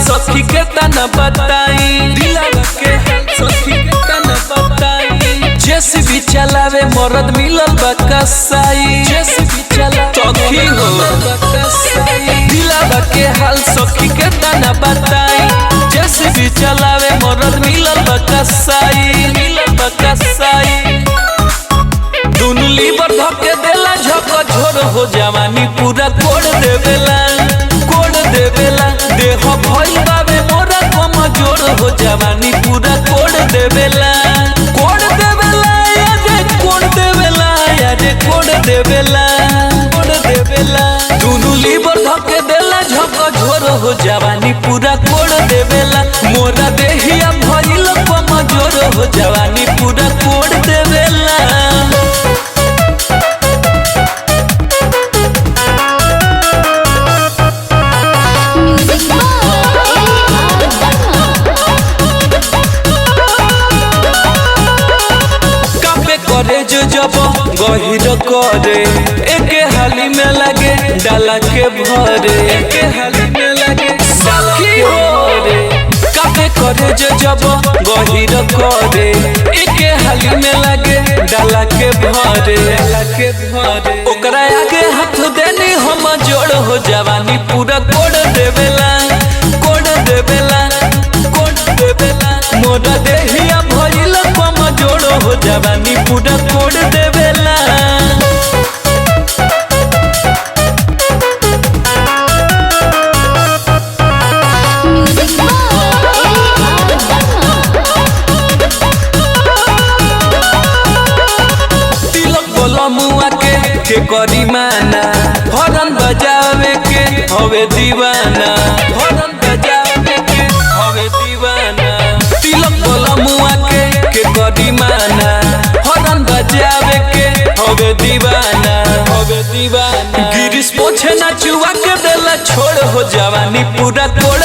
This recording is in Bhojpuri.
सखी के तना बताई दिलवा के हाल सखी के तना बताई जेसीबी चलावे मरद मिलल बा कसाई जेसीबी चला सखी हो कसाई दिलवा के हाल सखी के तना बताई जेसीबी चलावे मरद मिलल बा कसाई दुनु लीवर धके देला झक झोर हो जवानी पूरा कोड़ देवेला देह भइल बाबे मोरा कमजोर हो जवानी पूरा कोड़ देवेला यारे कोड़ देवेला दुनु लीवर धके देला झक झोर हो जवानी पूरा कोड़ देवेला मोरा देहिया भइल कमजोर हो जवानी पूरा कोड़ देवेला। जब गहिर करे एके हाली में लगे डाला के भरे एके हाली में लगे सखी हो रे काबे करे जब गहिर करे एके हाली में लगे डाला के भरे ओकरा आगे हाथ देनी हम जोड़ हो जवानी पूरा कोड़ देवेला मोरा देहिया भइल कमजोर हो जवानी पूरा कोड़ देवेला। तिलक बोला मुआ के करी माना हरन बजावे के हवे दीवाना हरन बजावे के हवे दीवाना तिलक बोला मुआ के करी माना हरन बजावे के हवे दीवाना गिरीश पोछे ना चुआ के देला छोड़ हो जवानी पूरा कोड़